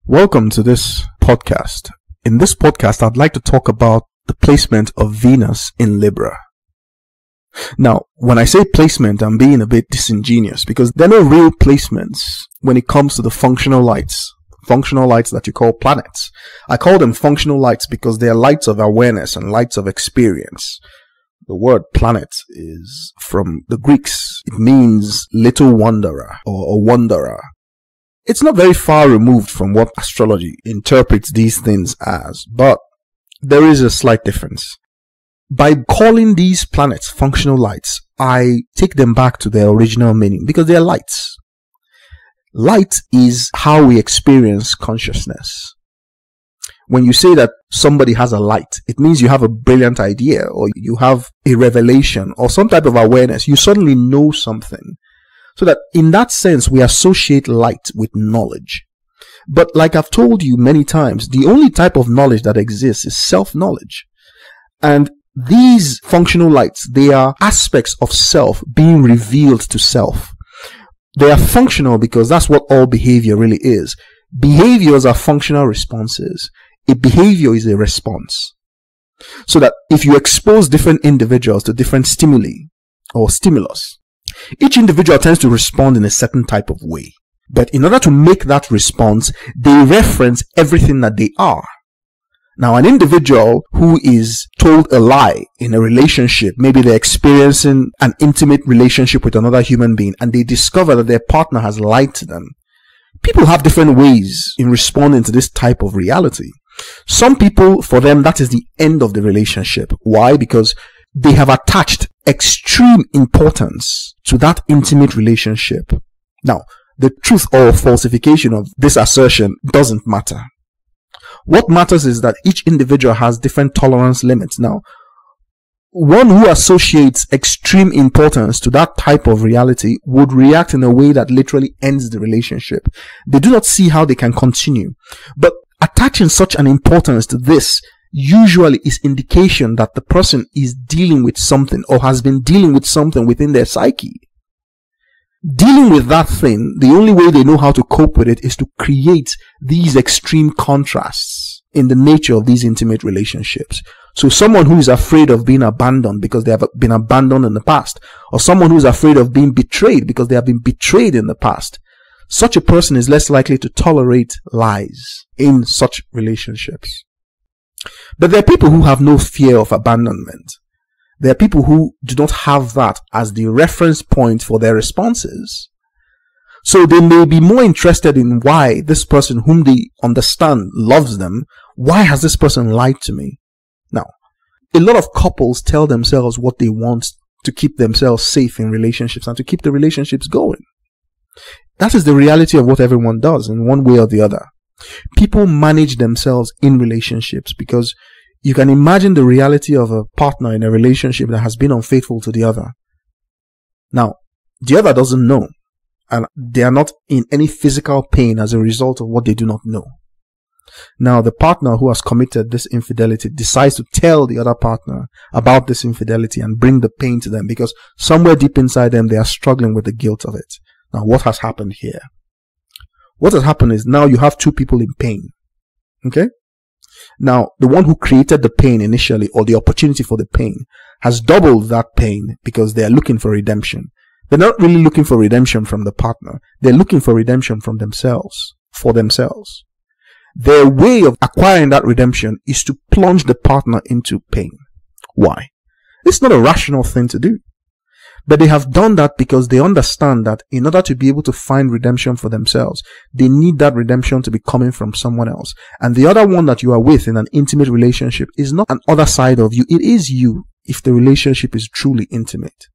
Welcome to this podcast. In this podcast, I'd like to talk about the placement of Venus in Libra. Now, when I say placement, I'm being a bit disingenuous because there are no real placements when it comes to the functional lights that you call planets. I call them functional lights because they are lights of awareness and lights of experience. The word planet is from the Greeks. It means little wanderer or wanderer. It's not very far removed from what astrology interprets these things as, but there is a slight difference. By calling these planets functional lights, I take them back to their original meaning because they are lights. Light is how we experience consciousness. When you say that somebody has a light, it means you have a brilliant idea or you have a revelation or some type of awareness. You suddenly know something. So that in that sense, we associate light with knowledge. But like I've told you many times, the only type of knowledge that exists is self-knowledge. And these functional lights, they are aspects of self being revealed to self. They are functional because that's what all behavior really is. Behaviors are functional responses. A behavior is a response. So that if you expose different individuals to different stimuli or stimulus, each individual tends to respond in a certain type of way. But in order to make that response, they reference everything that they are. Now, an individual who is told a lie in a relationship, maybe they're experiencing an intimate relationship with another human being, and they discover that their partner has lied to them. People have different ways in responding to this type of reality. Some people, for them, that is the end of the relationship. Why? Because they have attached extreme importance to that intimate relationship. Now, the truth or falsification of this assertion doesn't matter. What matters is that each individual has different tolerance limits. Now, one who associates extreme importance to that type of reality would react in a way that literally ends the relationship. They do not see how they can continue. But attaching such an importance to this usually is indication that the person is dealing with something or has been dealing with something within their psyche. Dealing with that thing, the only way they know how to cope with it is to create these extreme contrasts in the nature of these intimate relationships. So someone who is afraid of being abandoned because they have been abandoned in the past, or someone who is afraid of being betrayed because they have been betrayed in the past, such a person is less likely to tolerate lies in such relationships. But there are people who have no fear of abandonment. There are people who do not have that as the reference point for their responses. So they may be more interested in why this person whom they understand loves them, why has this person lied to me? Now, a lot of couples tell themselves what they want to keep themselves safe in relationships and to keep the relationships going. That is the reality of what everyone does in one way or the other. People manage themselves in relationships because you can imagine the reality of a partner in a relationship that has been unfaithful to the other. Now, the other doesn't know, and they are not in any physical pain as a result of what they do not know. Now, the partner who has committed this infidelity decides to tell the other partner about this infidelity and bring the pain to them because somewhere deep inside them they are struggling with the guilt of it. Now, what has happened here? What has happened is now you have two people in pain. Okay? Now, the one who created the pain initially, or the opportunity for the pain, has doubled that pain because they are looking for redemption. They're not really looking for redemption from the partner. They're looking for redemption from themselves, for themselves. Their way of acquiring that redemption is to plunge the partner into pain. Why? It's not a rational thing to do. But they have done that because they understand that in order to be able to find redemption for themselves, they need that redemption to be coming from someone else. And the other one that you are with in an intimate relationship is not an other side of you. It is you if the relationship is truly intimate.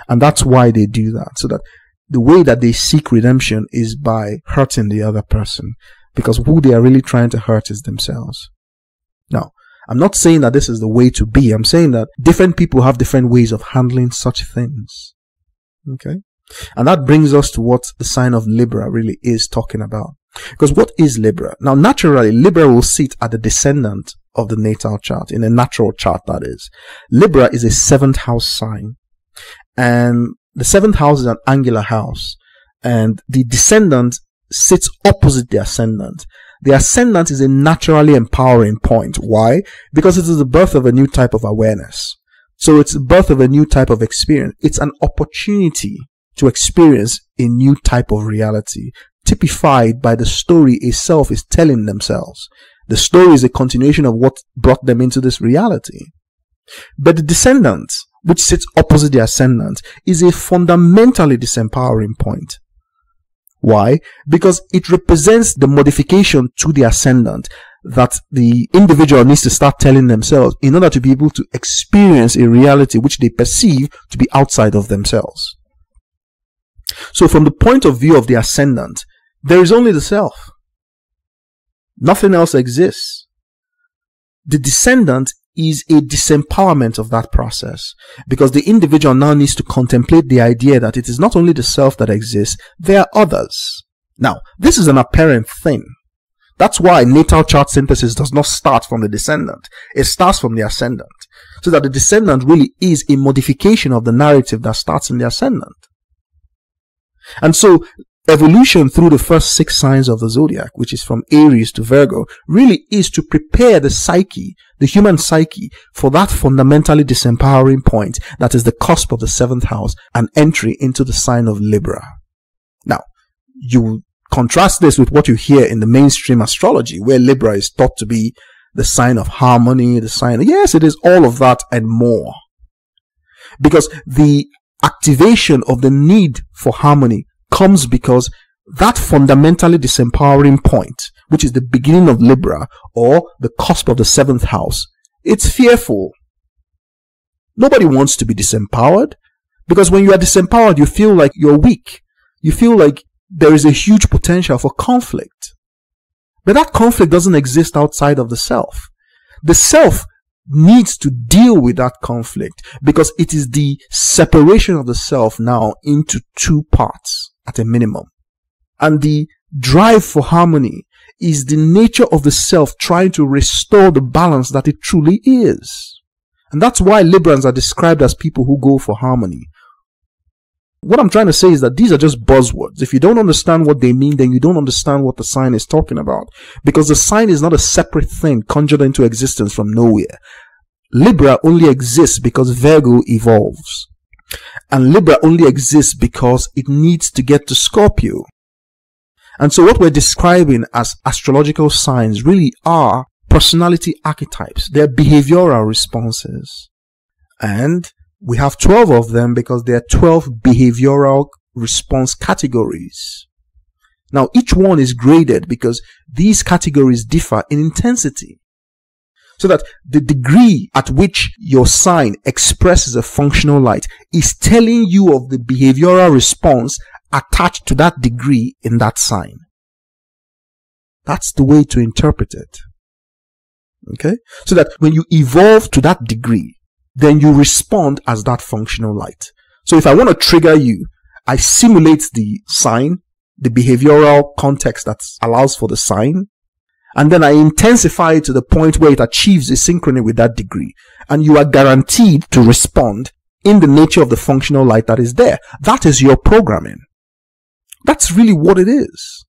And that's why they do that. So that the way that they seek redemption is by hurting the other person. Because who they are really trying to hurt is themselves. Now, I'm not saying that this is the way to be. I'm saying that different people have different ways of handling such things. Okay? And that brings us to what the sign of Libra really is talking about. Because what is Libra? Now, naturally, Libra will sit at the descendant of the natal chart, in a natural chart, that is. Libra is a 7th house sign. And the 7th house is an angular house. And the descendant sits opposite the ascendant. the ascendant is a naturally empowering point. Why? Because it is the birth of a new type of awareness. So it's the birth of a new type of experience. It's an opportunity to experience a new type of reality, typified by the story a self is telling themselves. The story is a continuation of what brought them into this reality. But the descendant, which sits opposite the ascendant, is a fundamentally disempowering point. Why? Because it represents the modification to the ascendant that the individual needs to start telling themselves in order to be able to experience a reality which they perceive to be outside of themselves. So from the point of view of the ascendant, there is only the self. Nothing else exists. The descendant is a disempowerment of that process, because the individual now needs to contemplate the idea that it is not only the self that exists, there are others. Now, this is an apparent thing. That's why natal chart synthesis does not start from the descendant. It starts from the ascendant. So that the descendant really is a modification of the narrative that starts in the ascendant. And so, evolution through the first 6 signs of the zodiac, which is from Aries to Virgo, really is to prepare the psyche, the human psyche, for that fundamentally disempowering point that is the cusp of the 7th house and entry into the sign of Libra. Now, you contrast this with what you hear in the mainstream astrology, where Libra is thought to be the sign of harmony, the sign, yes, it is all of that and more. Because the activation of the need for harmony comes because that fundamentally disempowering point, which is the beginning of Libra or the cusp of the 7th house, it's fearful. Nobody wants to be disempowered, because when you are disempowered, you feel like you're weak. You feel like there is a huge potential for conflict. But that conflict doesn't exist outside of the self. The self needs to deal with that conflict because it is the separation of the self now into 2 parts at a minimum. And the drive for harmony is the nature of the self trying to restore the balance that it truly is. And that's why Librans are described as people who go for harmony. What I'm trying to say is that these are just buzzwords. If you don't understand what they mean, then you don't understand what the sign is talking about. Because the sign is not a separate thing conjured into existence from nowhere. Libra only exists because Virgo evolves. And Libra only exists because it needs to get to Scorpio. And so what we're describing as astrological signs really are personality archetypes. They're behavioral responses. And we have 12 of them because there are 12 behavioral response categories. Now, each one is graded because these categories differ in intensity. So that the degree at which your sign expresses a functional light is telling you of the behavioral response attached to that degree in that sign. That's the way to interpret it. Okay? So that when you evolve to that degree, then you respond as that functional light. So if I want to trigger you, I simulate the sign, the behavioral context that allows for the sign, and then I intensify it to the point where it achieves a synchrony with that degree. And you are guaranteed to respond in the nature of the functional light that is there. That is your programming. That's really what it is.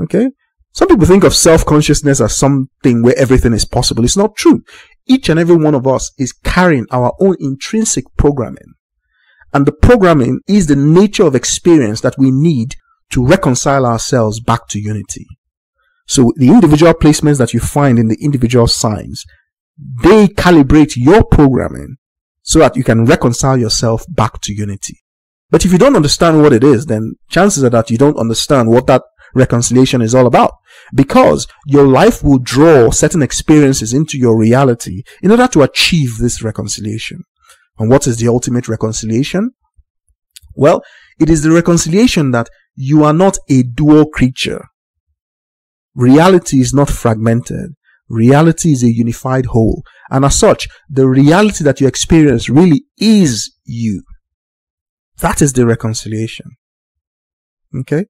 Okay? Some people think of self-consciousness as something where everything is possible. It's not true. Each and every one of us is carrying our own intrinsic programming. And the programming is the nature of experience that we need to reconcile ourselves back to unity. So the individual placements that you find in the individual signs, they calibrate your programming so that you can reconcile yourself back to unity. But if you don't understand what it is, then chances are that you don't understand what that reconciliation is all about, because your life will draw certain experiences into your reality in order to achieve this reconciliation. And what is the ultimate reconciliation? Well, it is the reconciliation that you are not a dual creature. Reality is not fragmented. Reality is a unified whole. And as such, the reality that you experience really is you. That is the reconciliation. Okay?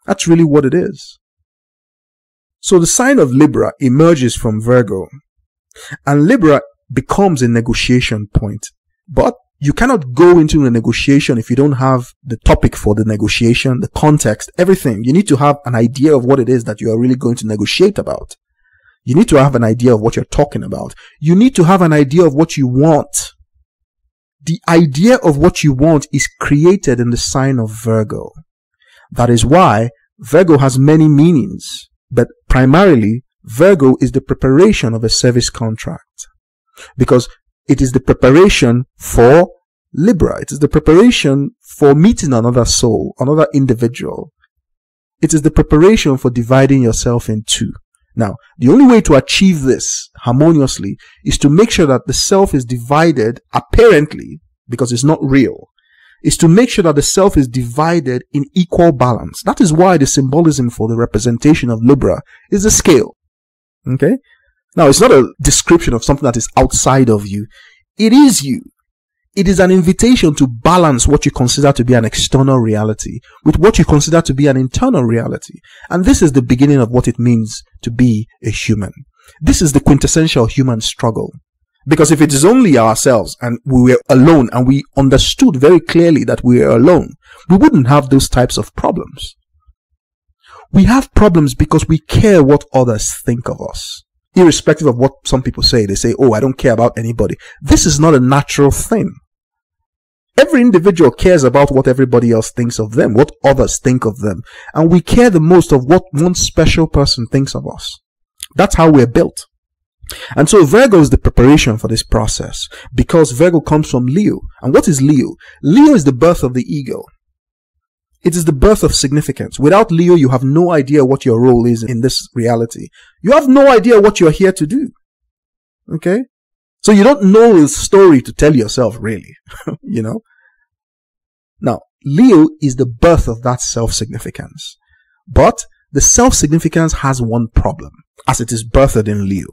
That's really what it is. So the sign of Libra emerges from Virgo. And Libra becomes a negotiation point. But You cannot go into a negotiation if you don't have the topic for the negotiation, the context, everything. You need to have an idea of what it is that you are really going to negotiate about. You need to have an idea of what you're talking about. You need to have an idea of what you want. The idea of what you want is created in the sign of Virgo. That is why Virgo has many meanings, but primarily Virgo is the preparation of a service contract, because it is the preparation for Libra. It is the preparation for meeting another soul, another individual. It is the preparation for dividing yourself in two. Now, the only way to achieve this harmoniously is to make sure that the self is divided, apparently, because it's not real, is to make sure that the self is divided in equal balance. That is why the symbolism for the representation of Libra is a scale. Okay? Now, it's not a description of something that is outside of you. It is you. It is an invitation to balance what you consider to be an external reality with what you consider to be an internal reality. And this is the beginning of what it means to be a human. This is the quintessential human struggle. Because if it is only ourselves and we were alone and we understood very clearly that we are alone, we wouldn't have those types of problems. We have problems because we care what others think of us. Irrespective of what some people say, they say, oh, I don't care about anybody. This is not a natural thing. Every individual cares about what everybody else thinks of them, what others think of them. And we care the most of what one special person thinks of us. That's how we're built. And so Virgo is the preparation for this process, because Virgo comes from Leo. And what is Leo? Leo is the birth of the ego. It is the birth of significance. Without Leo, you have no idea what your role is in this reality. You have no idea what you're here to do. Okay? So you don't know a story to tell yourself, really. You know? Now, Leo is the birth of that self-significance. But the self-significance has one problem, as it is birthed in Leo.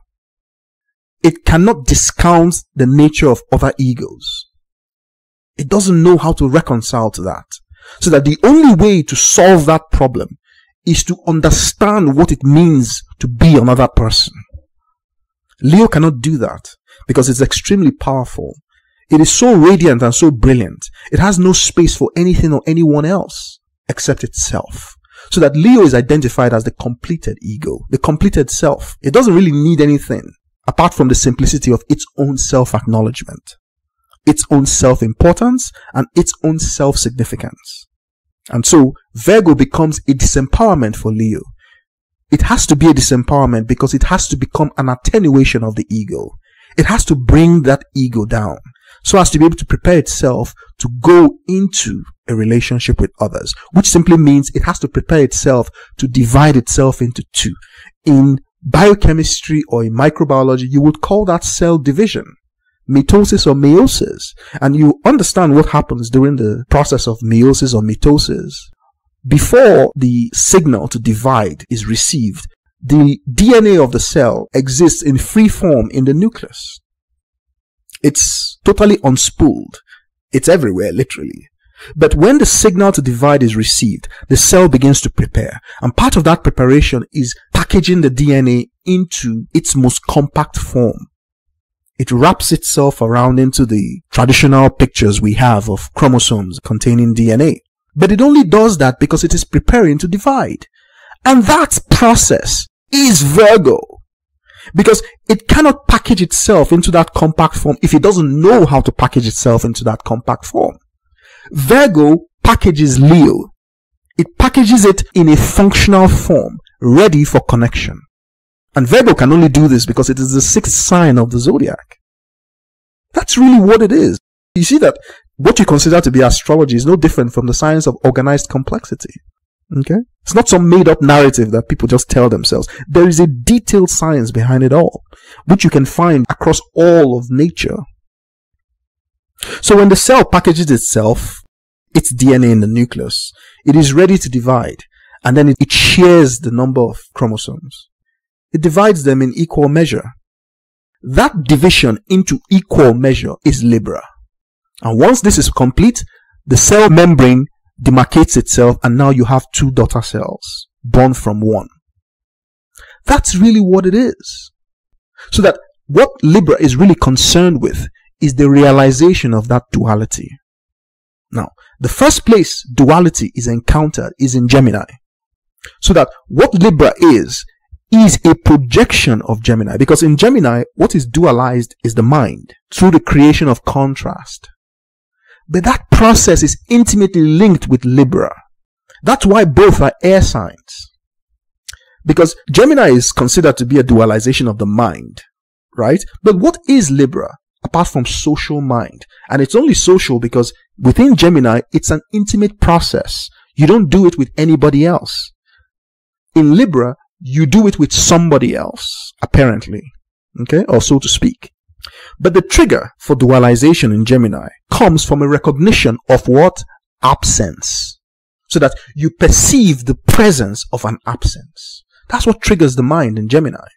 It cannot discount the nature of other egos. It doesn't know how to reconcile to that. So that the only way to solve that problem is to understand what it means to be another person. Leo cannot do that because it's extremely powerful. It is so radiant and so brilliant. It has no space for anything or anyone else except itself. So that Leo is identified as the completed ego, the completed self. It doesn't really need anything apart from the simplicity of its own self-acknowledgement, its own self-importance, and its own self-significance. And so Virgo becomes a disempowerment for Leo. It has to be a disempowerment because it has to become an attenuation of the ego. It has to bring that ego down so as to be able to prepare itself to go into a relationship with others, which simply means it has to prepare itself to divide itself into two. In biochemistry or in microbiology, you would call that cell division, mitosis or meiosis. And you understand what happens during the process of meiosis or mitosis. Before the signal to divide is received, the DNA of the cell exists in free form in the nucleus. It's totally unspooled. It's everywhere, literally. But when the signal to divide is received, the cell begins to prepare. And part of that preparation is packaging the DNA into its most compact form. It wraps itself around into the traditional pictures we have of chromosomes containing DNA. But it only does that because it is preparing to divide. And that process is Virgo. Because it cannot package itself into that compact form if it doesn't know how to package itself into that compact form. Virgo packages Leo. It packages it in a functional form, ready for connection. And Virgo can only do this because it is the sixth sign of the zodiac. That's really what it is. You see that what you consider to be astrology is no different from the science of organized complexity. Okay? It's not some made-up narrative that people just tell themselves. There is a detailed science behind it all, which you can find across all of nature. So when the cell packages itself, its DNA in the nucleus, it is ready to divide, and then it shares the number of chromosomes. It divides them in equal measure. That division into equal measure is Libra. And once this is complete, the cell membrane demarcates itself, and now you have two daughter cells born from one. That's really what it is. So that what Libra is really concerned with is the realization of that duality. Now, the first place duality is encountered is in Gemini. So that what Libra is a projection of Gemini. Because in Gemini, what is dualized is the mind through the creation of contrast. But that process is intimately linked with Libra. That's why both are air signs. Because Gemini is considered to be a dualization of the mind, right? But what is Libra apart from social mind? And it's only social because within Gemini, it's an intimate process. You don't do it with anybody else. In Libra, you do it with somebody else, apparently, okay, or so to speak. But the trigger for dualization in Gemini comes from a recognition of what? Absence. So that you perceive the presence of an absence. That's what triggers the mind in Gemini.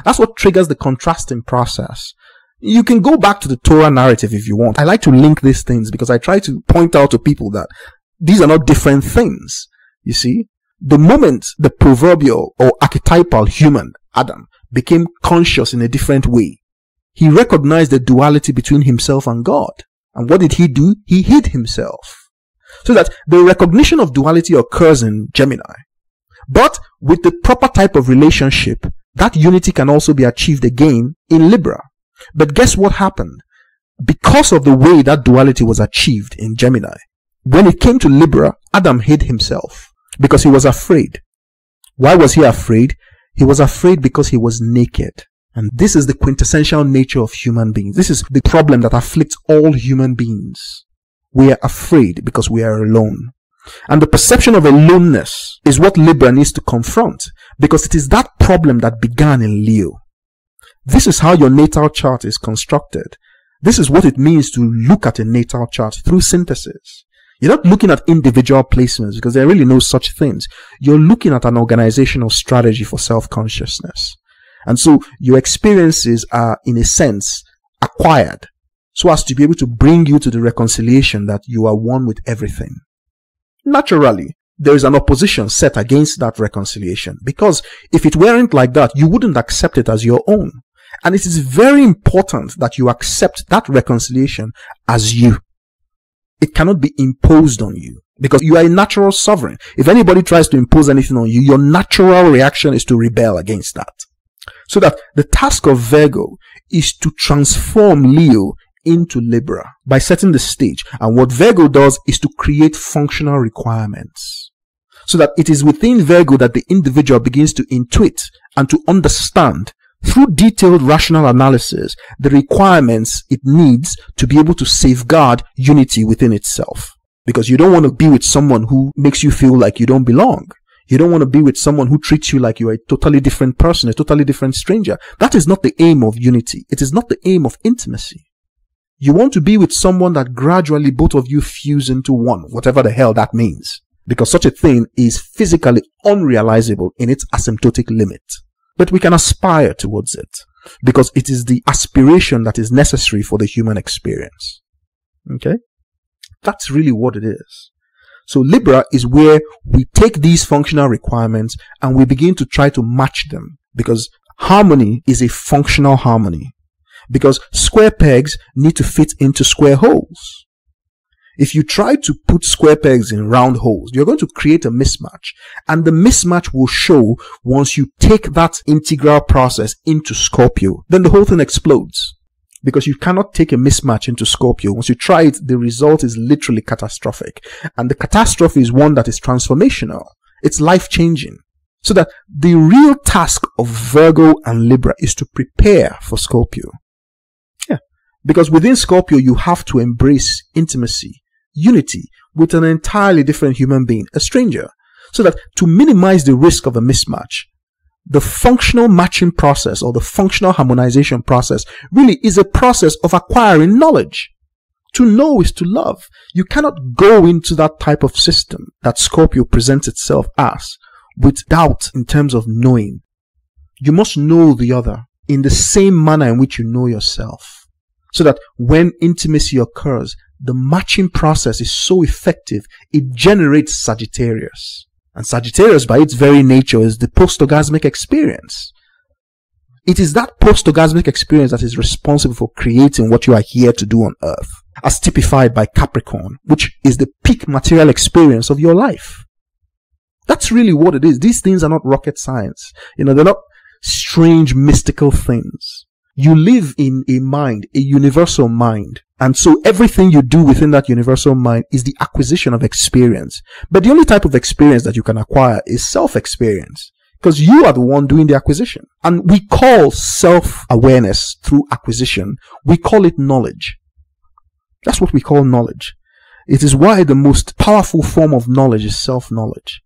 That's what triggers the contrasting process. You can go back to the Torah narrative if you want. I like to link these things because I try to point out to people that these are not different things. You see, the moment the proverbial or archetypal human, Adam, became conscious in a different way, he recognized the duality between himself and God. And what did he do? He hid himself. So that the recognition of duality occurs in Gemini. But with the proper type of relationship, that unity can also be achieved again in Libra. But guess what happened? Because of the way that duality was achieved in Gemini, when it came to Libra, Adam hid himself because he was afraid. Why was he afraid? He was afraid because he was naked. And this is the quintessential nature of human beings. This is the problem that afflicts all human beings. We are afraid because we are alone. And the perception of aloneness is what Libra needs to confront, because it is that problem that began in Leo. This is how your natal chart is constructed. This is what it means to look at a natal chart through synthesis. You're not looking at individual placements because there are really no such things. You're looking at an organizational strategy for self-consciousness. And so your experiences are, in a sense, acquired so as to be able to bring you to the reconciliation that you are one with everything. Naturally, there is an opposition set against that reconciliation, because if it weren't like that, you wouldn't accept it as your own. And it is very important that you accept that reconciliation as you. It cannot be imposed on you, because you are a natural sovereign. If anybody tries to impose anything on you, your natural reaction is to rebel against that. So that the task of Virgo is to transform Leo into Libra by setting the stage. And what Virgo does is to create functional requirements. So that it is within Virgo that the individual begins to intuit and to understand through detailed rational analysis the requirements it needs to be able to safeguard unity within itself. Because you don't want to be with someone who makes you feel like you don't belong. You don't want to be with someone who treats you like you are a totally different person, a totally different stranger. That is not the aim of unity. It is not the aim of intimacy. You want to be with someone that gradually both of you fuse into one, whatever the hell that means. Because such a thing is physically unrealizable in its asymptotic limit. But we can aspire towards it, because it is the aspiration that is necessary for the human experience. Okay? That's really what it is. So Libra is where we take these functional requirements and we begin to try to match them, because harmony is a functional harmony. Because square pegs need to fit into square holes. If you try to put square pegs in round holes, you're going to create a mismatch. And the mismatch will show once you take that integral process into Scorpio. Then the whole thing explodes. Because you cannot take a mismatch into Scorpio. Once you try it, the result is literally catastrophic. And the catastrophe is one that is transformational. It's life-changing. So that the real task of Virgo and Libra is to prepare for Scorpio. Yeah. Because within Scorpio, you have to embrace intimacy, unity with an entirely different human being, a stranger. So that to minimize the risk of a mismatch, the functional matching process or the functional harmonization process really is a process of acquiring knowledge. To know is to love. You cannot go into that type of system that Scorpio presents itself as with doubt in terms of knowing. You must know the other in the same manner in which you know yourself. So that when intimacy occurs, the matching process is so effective, it generates Sagittarius. And Sagittarius, by its very nature, is the post-orgasmic experience. It is that post-orgasmic experience that is responsible for creating what you are here to do on earth, as typified by Capricorn, which is the peak material experience of your life. That's really what it is. These things are not rocket science. They're not strange mystical things. You live in a mind, a universal mind. And so everything you do within that universal mind is the acquisition of experience. But the only type of experience that you can acquire is self-experience, because you are the one doing the acquisition. And we call self-awareness through acquisition, we call it knowledge. That's what we call knowledge. It is why the most powerful form of knowledge is self-knowledge.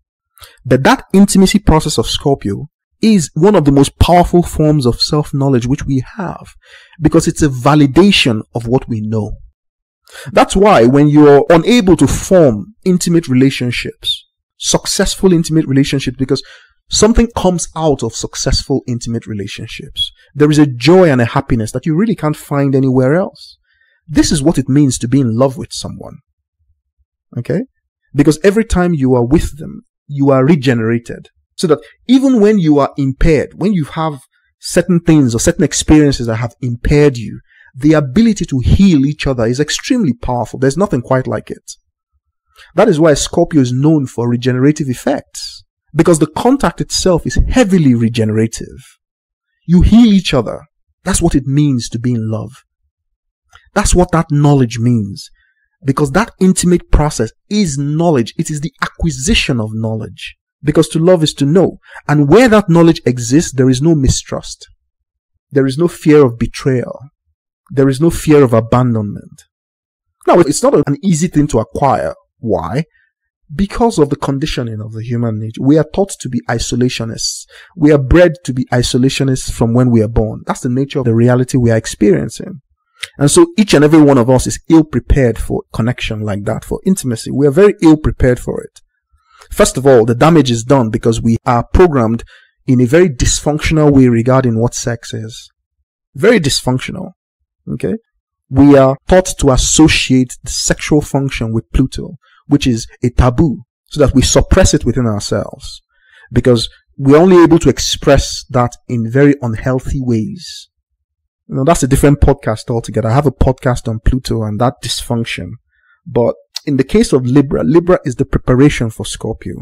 But that intimacy process of Scorpio is one of the most powerful forms of self-knowledge which we have, because it's a validation of what we know. That's why when you're unable to form intimate relationships, successful intimate relationships, because something comes out of successful intimate relationships, there is a joy and a happiness that you really can't find anywhere else. This is what it means to be in love with someone. Okay? Because every time you are with them, you are regenerated. So that even when you are impaired, when you have certain things or certain experiences that have impaired you, the ability to heal each other is extremely powerful. There's nothing quite like it. That is why Scorpio is known for regenerative effects, because the contact itself is heavily regenerative. You heal each other. That's what it means to be in love. That's what that knowledge means, because that intimate process is knowledge. It is the acquisition of knowledge. Because to love is to know. And where that knowledge exists, there is no mistrust. There is no fear of betrayal. There is no fear of abandonment. Now, it's not an easy thing to acquire. Why? Because of the conditioning of the human nature. We are taught to be isolationists. We are bred to be isolationists from when we are born. That's the nature of the reality we are experiencing. And so each and every one of us is ill prepared for connection like that, for intimacy. We are very ill prepared for it. First of all, the damage is done because we are programmed in a very dysfunctional way regarding what sex is. Very dysfunctional. Okay? We are taught to associate the sexual function with Pluto, which is a taboo, so that we suppress it within ourselves, because we're only able to express that in very unhealthy ways. That's a different podcast altogether. I have a podcast on Pluto and that dysfunction. But in the case of Libra, Libra is the preparation for Scorpio.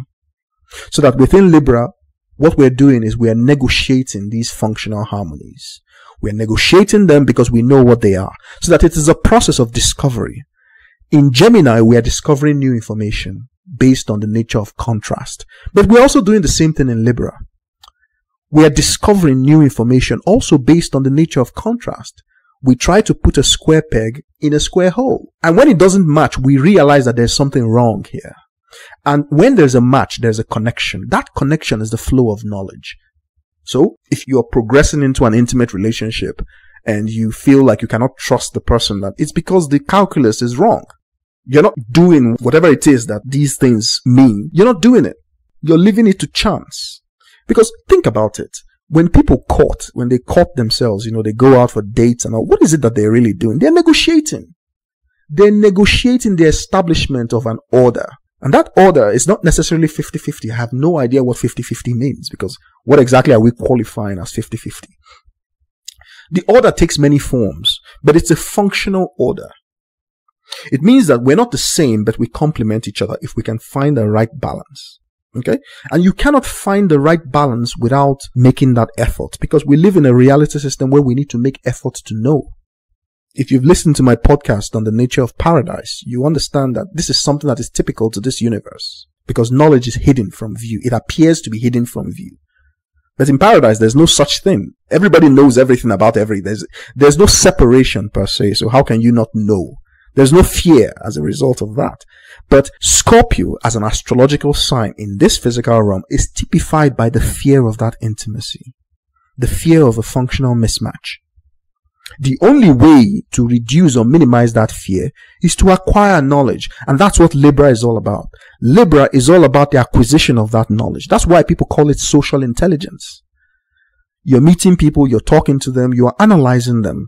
So that within Libra, what we're doing is we are negotiating these functional harmonies. We're negotiating them because we know what they are. So that it is a process of discovery. In Gemini, we are discovering new information based on the nature of contrast. But we're also doing the same thing in Libra. We are discovering new information also based on the nature of contrast. We try to put a square peg in a square hole. And when it doesn't match, we realize that there's something wrong here. And when there's a match, there's a connection. That connection is the flow of knowledge. So if you're progressing into an intimate relationship and you feel like you cannot trust the person, that it's because the calculus is wrong. You're not doing whatever it is that these things mean. You're not doing it. You're leaving it to chance. Because think about it. When people court, when they court themselves, they go out for dates and all, what is it that they're really doing? They're negotiating. They're negotiating the establishment of an order. And that order is not necessarily 50-50. I have no idea what 50-50 means, because what exactly are we qualifying as 50-50? The order takes many forms, but it's a functional order. It means that we're not the same, but we complement each other if we can find the right balance. Okay? And you cannot find the right balance without making that effort, because we live in a reality system where we need to make efforts to know. If you've listened to my podcast on the nature of paradise, you understand that this is something that is typical to this universe, because knowledge is hidden from view. It appears to be hidden from view. But in paradise, there's no such thing. Everybody knows everything about everything. There's no separation per se, so how can you not know? There's no fear as a result of that. But Scorpio, as an astrological sign in this physical realm, is typified by the fear of that intimacy, the fear of a functional mismatch. The only way to reduce or minimize that fear is to acquire knowledge. And that's what Libra is all about. Libra is all about the acquisition of that knowledge. That's why people call it social intelligence. You're meeting people, you're talking to them, you are analyzing them,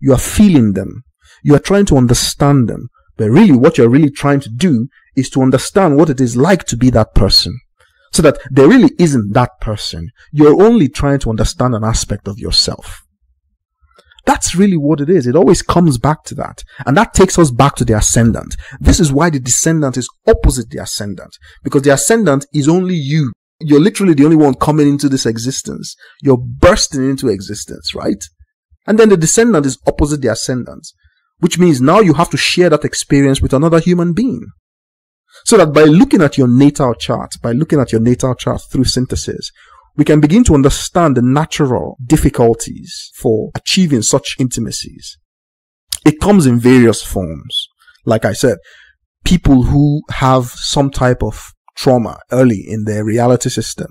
you are feeling them, you are trying to understand them. But really what you're really trying to do is to understand what it is like to be that person. So that there really isn't that person. You're only trying to understand an aspect of yourself. That's really what it is. It always comes back to that. And that takes us back to the ascendant. This is why the descendant is opposite the ascendant. Because the ascendant is only you. You're literally the only one coming into this existence. You're bursting into existence, right? And then the descendant is opposite the ascendant. Which means now you have to share that experience with another human being. So that by looking at your natal chart, through synthesis, we can begin to understand the natural difficulties for achieving such intimacies. It comes in various forms. Like I said, people who have some type of trauma early in their reality system,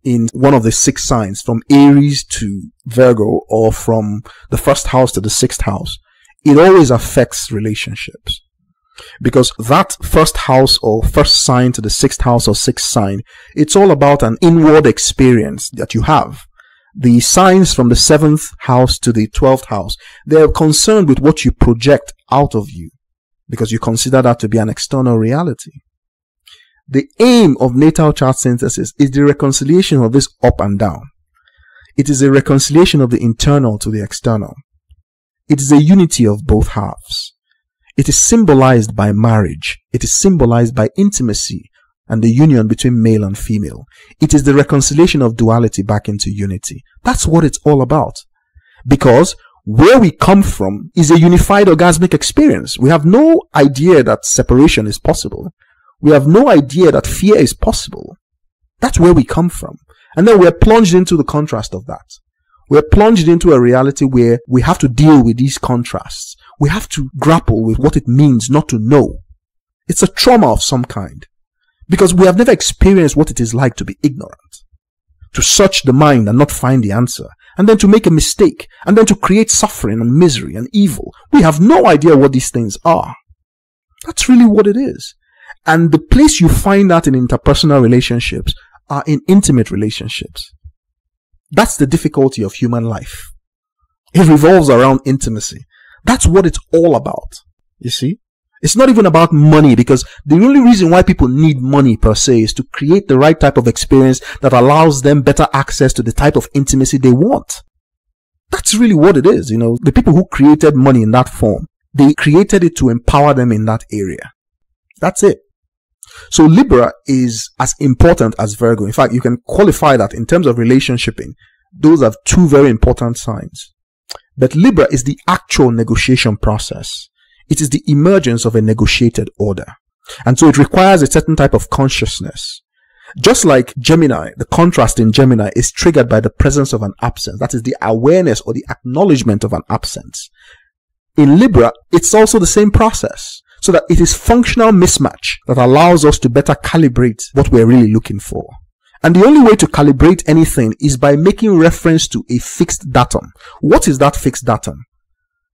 in one of the 6 signs, from Aries to Virgo, or from the 1st house to the 6th house, it always affects relationships. Because that 1st house or 1st sign to the 6th house or 6th sign, it's all about an inward experience that you have. The signs from the 7th house to the 12th house, they're concerned with what you project out of you, because you consider that to be an external reality. The aim of natal chart synthesis is the reconciliation of this up and down. It is a reconciliation of the internal to the external. It is a unity of both halves. It is symbolized by marriage. It is symbolized by intimacy and the union between male and female. It is the reconciliation of duality back into unity. That's what it's all about. Because where we come from is a unified orgasmic experience. We have no idea that separation is possible. We have no idea that fear is possible. That's where we come from. And then we're plunged into the contrast of that. We're plunged into a reality where we have to deal with these contrasts. We have to grapple with what it means not to know. It's a trauma of some kind. Because we have never experienced what it is like to be ignorant. To search the mind and not find the answer. And then to make a mistake. And then to create suffering and misery and evil. We have no idea what these things are. That's really what it is. And the place you find that in interpersonal relationships are in intimate relationships. That's the difficulty of human life. It revolves around intimacy. That's what it's all about. You see? It's not even about money, because the only reason why people need money per se is to create the right type of experience that allows them better access to the type of intimacy they want. That's really what it is. You know, the people who created money in that form, they created it to empower them in that area. That's it. So Libra is as important as Virgo. In fact, you can qualify that in terms of relationshiping. Those are 2 very important signs. But Libra is the actual negotiation process. It is the emergence of a negotiated order. And so it requires a certain type of consciousness. Just like Gemini, the contrast in Gemini is triggered by the presence of an absence. That is the awareness or the acknowledgement of an absence. In Libra, it's also the same process. So that it is functional mismatch that allows us to better calibrate what we're really looking for. And the only way to calibrate anything is by making reference to a fixed datum. What is that fixed datum?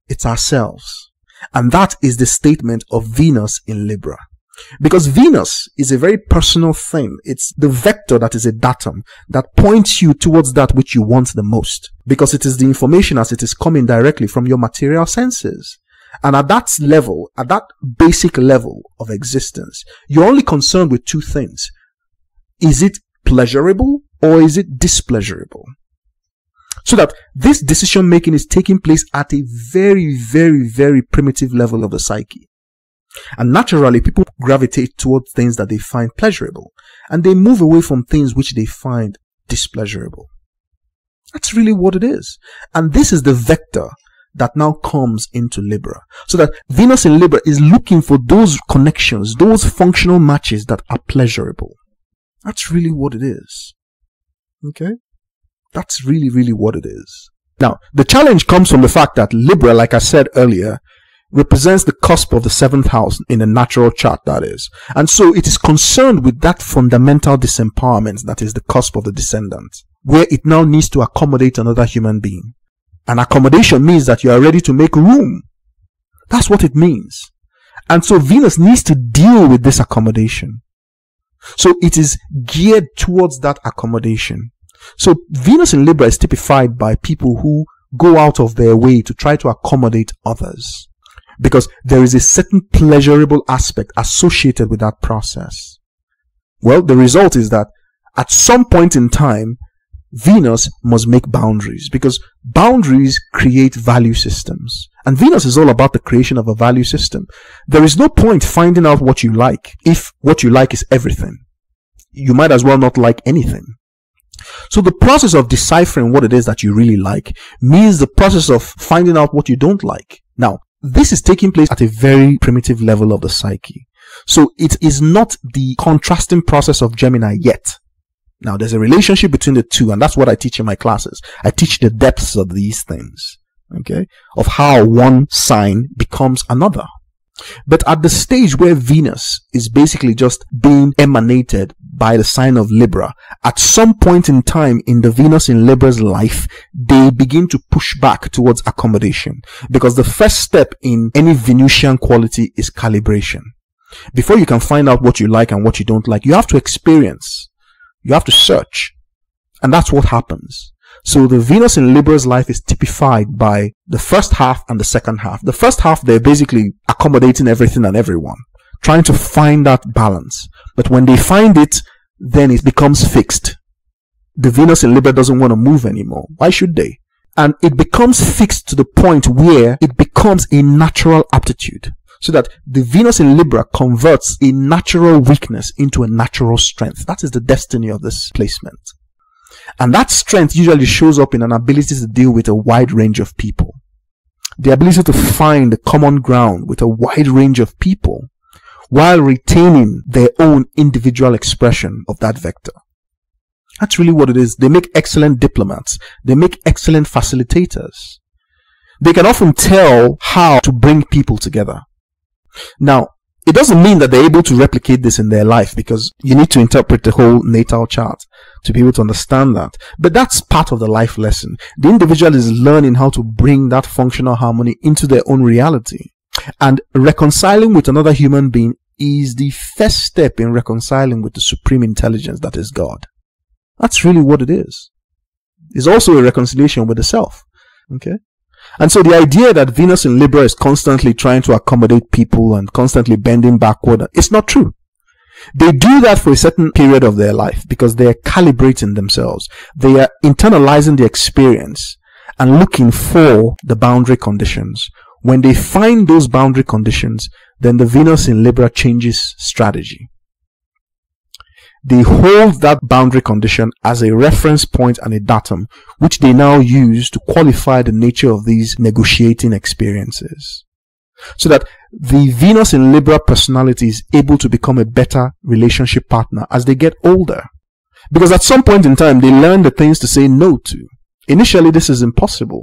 It's ourselves. And that is the statement of Venus in Libra. Because Venus is a very personal thing. It's the vector that is a datum that points you towards that which you want the most. Because it is the information as it is coming directly from your material senses. And at that level, at that basic level of existence, you're only concerned with 2 things. Is it pleasurable or is it displeasurable? So that this decision making is taking place at a very, very, very primitive level of the psyche. And naturally, people gravitate towards things that they find pleasurable. And they move away from things which they find displeasurable. That's really what it is. And this is the vector that now comes into Libra. So that Venus in Libra is looking for those connections, those functional matches that are pleasurable. That's really what it is. Okay? That's really, really what it is. Now, the challenge comes from the fact that Libra, like I said earlier, represents the cusp of the 7th house in a natural chart, that is. And so it is concerned with that fundamental disempowerment that is the cusp of the descendant, where it now needs to accommodate another human being. And accommodation means that you are ready to make room. That's what it means. And so Venus needs to deal with this accommodation. So it is geared towards that accommodation. So Venus in Libra is typified by people who go out of their way to try to accommodate others. Because there is a certain pleasurable aspect associated with that process. Well, the result is that at some point in time, Venus must make boundaries, because boundaries create value systems. And Venus is all about the creation of a value system. There is no point finding out what you like if what you like is everything. You might as well not like anything. So the process of deciphering what it is that you really like means the process of finding out what you don't like. Now, this is taking place at a very primitive level of the psyche. So it is not the contrasting process of Gemini yet. Now, there's a relationship between the two, and that's what I teach in my classes. I teach the depths of these things, okay, of how one sign becomes another. But at the stage where Venus is basically just being emanated by the sign of Libra, at some point in time in the Venus in Libra's life, they begin to push back towards accommodation. Because the first step in any Venusian quality is calibration. Before you can find out what you like and what you don't like, you have to experience. You have to search. And that's what happens. So the Venus in Libra's life is typified by the first half and the second half. The first half, they're basically accommodating everything and everyone, trying to find that balance. But when they find it, then it becomes fixed. The Venus in Libra doesn't want to move anymore. Why should they? And it becomes fixed to the point where it becomes a natural aptitude. So that the Venus in Libra converts a natural weakness into a natural strength. That is the destiny of this placement. And that strength usually shows up in an ability to deal with a wide range of people. The ability to find a common ground with a wide range of people while retaining their own individual expression of that vector. That's really what it is. They make excellent diplomats. They make excellent facilitators. They can often tell how to bring people together. Now, it doesn't mean that they're able to replicate this in their life, because you need to interpret the whole natal chart to be able to understand that. But that's part of the life lesson. The individual is learning how to bring that functional harmony into their own reality. And reconciling with another human being is the first step in reconciling with the supreme intelligence that is God. That's really what it is. It's also a reconciliation with the self. Okay? And so the idea that Venus in Libra is constantly trying to accommodate people and constantly bending backward, it's not true. They do that for a certain period of their life because they are calibrating themselves. They are internalizing the experience and looking for the boundary conditions. When they find those boundary conditions, then the Venus in Libra changes strategy. They hold that boundary condition as a reference point and a datum, which they now use to qualify the nature of these negotiating experiences. So that the Venus in Libra personality is able to become a better relationship partner as they get older. Because at some point in time, they learn the things to say no to. Initially, this is impossible.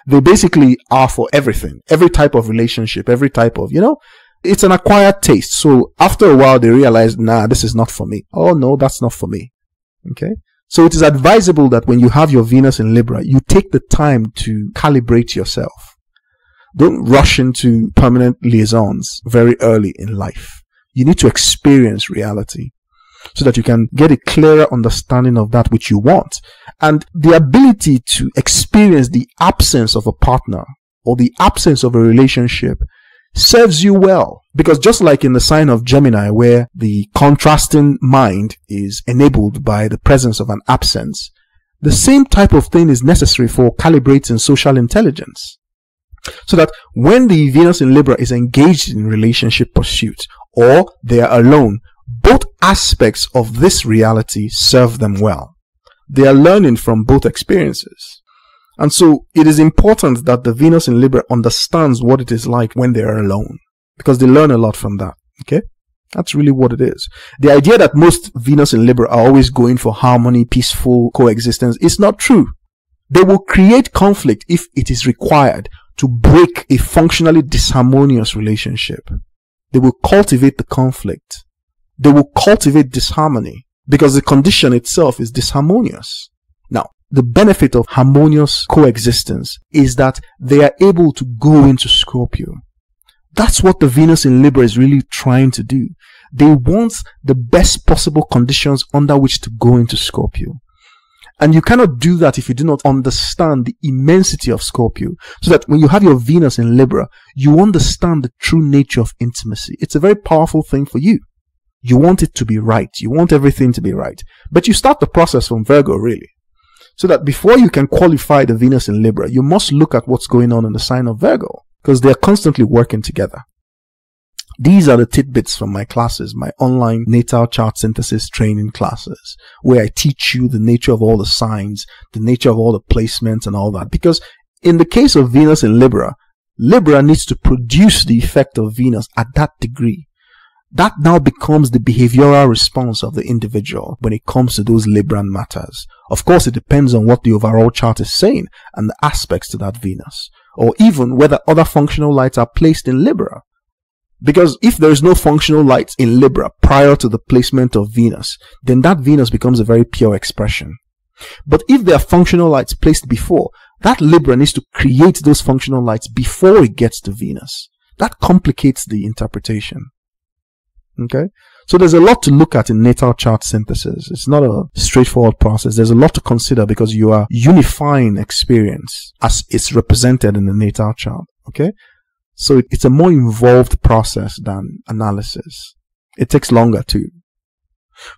They basically are for everything, every type of relationship, every type of, it's an acquired taste. So after a while, they realize, nah, this is not for me. Oh, no, that's not for me. Okay. So it is advisable that when you have your Venus in Libra, you take the time to calibrate yourself. Don't rush into permanent liaisons very early in life. You need to experience reality so that you can get a clearer understanding of that which you want. And the ability to experience the absence of a partner or the absence of a relationship serves you well. Because just like in the sign of Gemini, where the contrasting mind is enabled by the presence of an absence, the same type of thing is necessary for calibrating social intelligence. So that when the Venus in Libra is engaged in relationship pursuit or they are alone, both aspects of this reality serve them well. They are learning from both experiences. And so it is important that the Venus in Libra understands what it is like when they are alone, because they learn a lot from that. Okay? That's really what it is. The idea that most Venus in Libra are always going for harmony, peaceful coexistence is not true. They will create conflict if it is required to break a functionally disharmonious relationship. They will cultivate the conflict. They will cultivate disharmony because the condition itself is disharmonious. Now, the benefit of harmonious coexistence is that they are able to go into Scorpio. That's what the Venus in Libra is really trying to do. They want the best possible conditions under which to go into Scorpio. And you cannot do that if you do not understand the immensity of Scorpio. So that when you have your Venus in Libra, you understand the true nature of intimacy. It's a very powerful thing for you. You want it to be right. You want everything to be right. But you start the process from Virgo, really. So that before you can qualify the Venus in Libra, you must look at what's going on in the sign of Virgo, because they're constantly working together. These are the tidbits from my classes, my online natal chart synthesis training classes, where I teach you the nature of all the signs, the nature of all the placements and all that. Because in the case of Venus in Libra, Libra needs to produce the effect of Venus at that degree. That now becomes the behavioral response of the individual when it comes to those Libran matters. Of course, it depends on what the overall chart is saying and the aspects to that Venus, or even whether other functional lights are placed in Libra. Because if there is no functional light in Libra prior to the placement of Venus, then that Venus becomes a very pure expression. But if there are functional lights placed before, that Libra needs to create those functional lights before it gets to Venus. That complicates the interpretation. Okay? So there's a lot to look at in natal chart synthesis. It's not a straightforward process. There's a lot to consider because you are unifying experience as it's represented in the natal chart. Okay? So it's a more involved process than analysis. It takes longer too.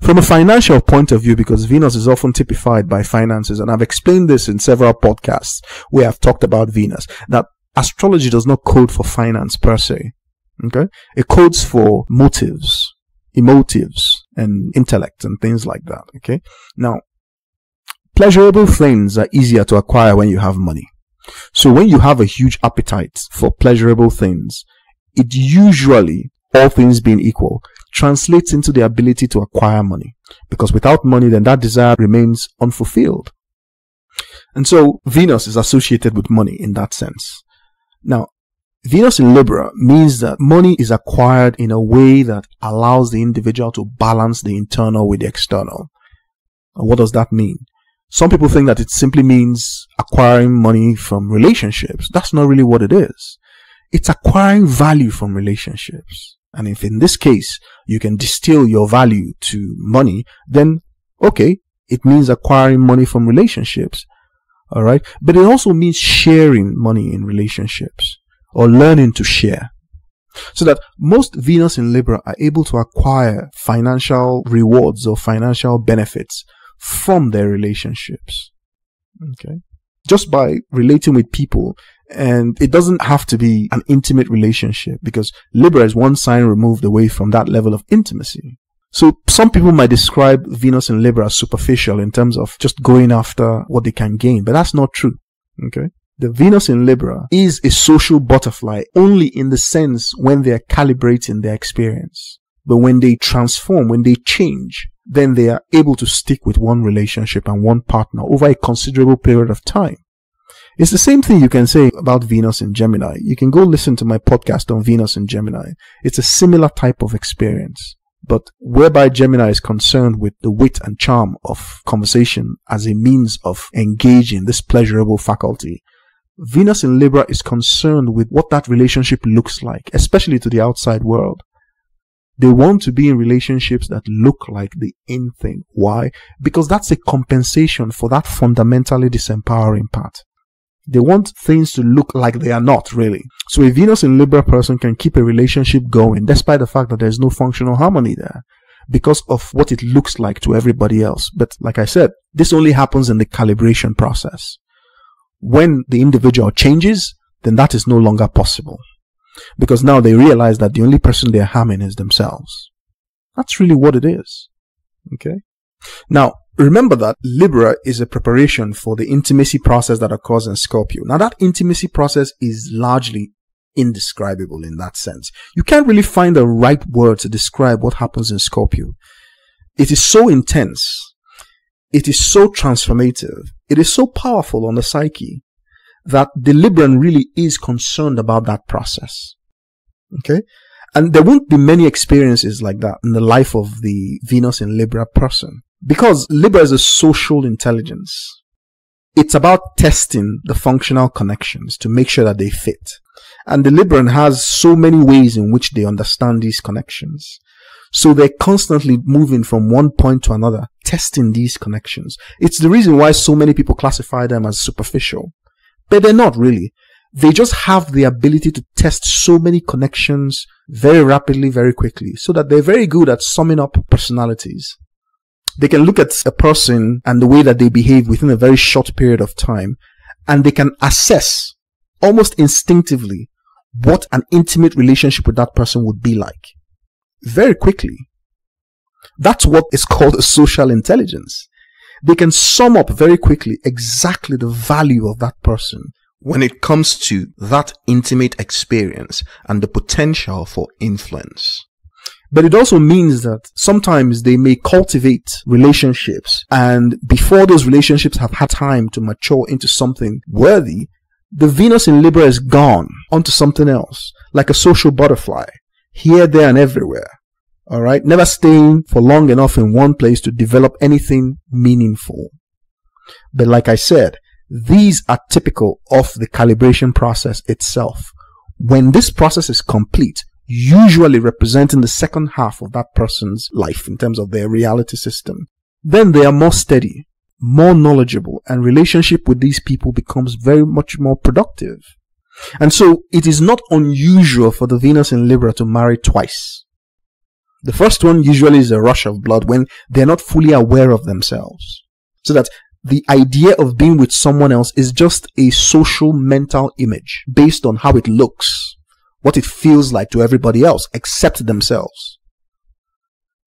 From a financial point of view, because Venus is often typified by finances, and I've explained this in several podcasts where I've talked about Venus, that astrology does not code for finance per se. Okay? It codes for motives, emotives, and intellect and things like that. Okay? Now, pleasurable things are easier to acquire when you have money. So when you have a huge appetite for pleasurable things, it usually, all things being equal, translates into the ability to acquire money. Because without money, then that desire remains unfulfilled. And so Venus is associated with money in that sense. Now, Venus in Libra means that money is acquired in a way that allows the individual to balance the internal with the external. And what does that mean? Some people think that it simply means acquiring money from relationships. That's not really what it is. It's acquiring value from relationships. And if in this case, you can distill your value to money, then okay, it means acquiring money from relationships. Alright? But it also means sharing money in relationships, or learning to share. So that most Venus in Libra are able to acquire financial rewards or financial benefits from their relationships. Okay? Just by relating with people. And it doesn't have to be an intimate relationship, because Libra is one sign removed away from that level of intimacy. So some people might describe Venus in Libra as superficial in terms of just going after what they can gain, but that's not true. Okay? The Venus in Libra is a social butterfly only in the sense when they are calibrating their experience. But when they transform, when they change, then they are able to stick with one relationship and one partner over a considerable period of time. It's the same thing you can say about Venus in Gemini. You can go listen to my podcast on Venus in Gemini. It's a similar type of experience, but whereby Gemini is concerned with the wit and charm of conversation as a means of engaging this pleasurable faculty, Venus in Libra is concerned with what that relationship looks like, especially to the outside world. They want to be in relationships that look like the in thing. Why? Because that's a compensation for that fundamentally disempowering part. They want things to look like they are not really. So a Venus in Libra person can keep a relationship going despite the fact that there's no functional harmony there because of what it looks like to everybody else. But like I said, this only happens in the calibration process. When the individual changes, then that is no longer possible. Because now they realize that the only person they're harming is themselves. That's really what it is. Okay? Now, remember that Libra is a preparation for the intimacy process that occurs in Scorpio. Now, that intimacy process is largely indescribable in that sense. You can't really find the right word to describe what happens in Scorpio. It is so intense. It is so transformative. It is so powerful on the psyche that the Libran really is concerned about that process. Okay? And there won't be many experiences like that in the life of the Venus in Libra person. Because Libra is a social intelligence. It's about testing the functional connections to make sure that they fit. And the Libran has so many ways in which they understand these connections. So they're constantly moving from one point to another, testing these connections. It's the reason why so many people classify them as superficial. But they're not really. They just have the ability to test so many connections very rapidly, very quickly, so that they're very good at summing up personalities. They can look at a person and the way that they behave within a very short period of time, and they can assess almost instinctively what an intimate relationship with that person would be like very quickly. That's what is called a social intelligence. They can sum up very quickly exactly the value of that person when it comes to that intimate experience and the potential for influence. But it also means that sometimes they may cultivate relationships, and before those relationships have had time to mature into something worthy, the Venus in Libra is gone onto something else, like a social butterfly, here, there, and everywhere. Alright? Never staying for long enough in one place to develop anything meaningful. But like I said, these are typical of the calibration process itself. When this process is complete, usually representing the second half of that person's life in terms of their reality system, then they are more steady, more knowledgeable, and relationship with these people becomes very much more productive. And so it is not unusual for the Venus in Libra to marry twice. The first one usually is a rush of blood when they're not fully aware of themselves. So that the idea of being with someone else is just a social mental image based on how it looks, what it feels like to everybody else except themselves.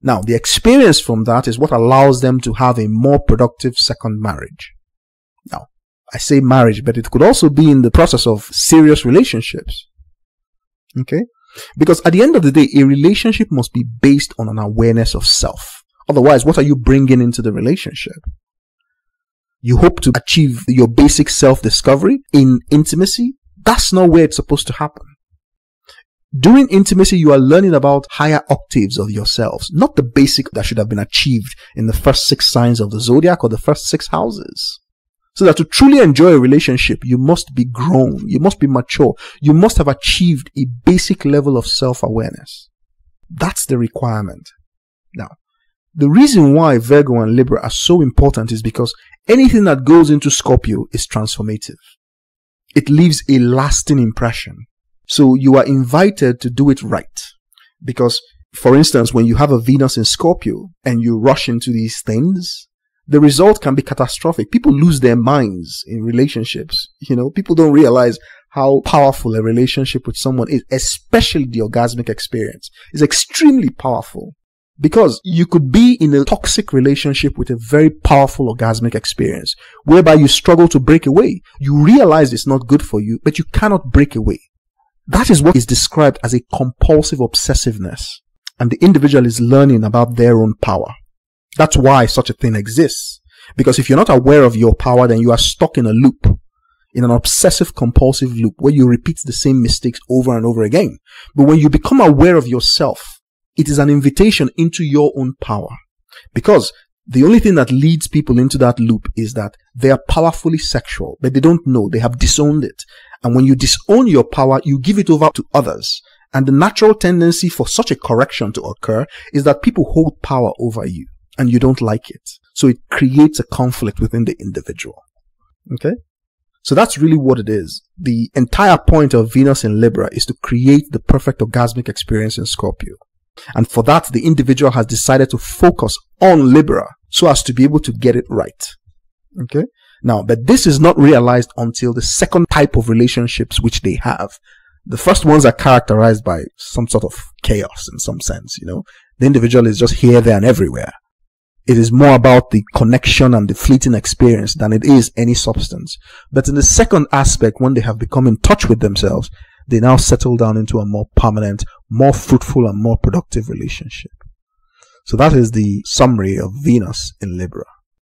Now, the experience from that is what allows them to have a more productive second marriage. Now, I say marriage, but it could also be in the process of serious relationships. Okay? Because at the end of the day, a relationship must be based on an awareness of self. Otherwise, what are you bringing into the relationship? You hope to achieve your basic self-discovery in intimacy? That's not where it's supposed to happen. During intimacy, you are learning about higher octaves of yourselves, not the basic that should have been achieved in the first 6 signs of the zodiac or the first 6 houses. So that to truly enjoy a relationship, you must be grown, you must be mature, you must have achieved a basic level of self-awareness. That's the requirement. Now, the reason why Virgo and Libra are so important is because anything that goes into Scorpio is transformative. It leaves a lasting impression. So you are invited to do it right. Because, for instance, when you have a Venus in Scorpio and you rush into these things, the result can be catastrophic. People lose their minds in relationships. People don't realize how powerful a relationship with someone is, especially the orgasmic experience. It's extremely powerful. Because you could be in a toxic relationship with a very powerful orgasmic experience, whereby you struggle to break away. You realize it's not good for you, but you cannot break away. That is what is described as a compulsive obsessiveness. And the individual is learning about their own power. That's why such a thing exists. Because if you're not aware of your power, then you are stuck in a loop, in an obsessive compulsive loop where you repeat the same mistakes over and over again. But when you become aware of yourself, it is an invitation into your own power. Because the only thing that leads people into that loop is that they are powerfully sexual, but they don't know. They have disowned it. And when you disown your power, you give it over to others. And the natural tendency for such a correction to occur is that people hold power over you and you don't like it. So it creates a conflict within the individual. Okay? So that's really what it is. The entire point of Venus in Libra is to create the perfect orgasmic experience in Scorpio. And for that, the individual has decided to focus on Libra so as to be able to get it right. Okay? Now, but this is not realized until the second type of relationships which they have. The first ones are characterized by some sort of chaos in some sense, The individual is just here, there, and everywhere. It is more about the connection and the fleeting experience than it is any substance. But in the second aspect, when they have become in touch with themselves, they now settle down into a more permanent, more fruitful, and more productive relationship. So that is the summary of Venus in Libra.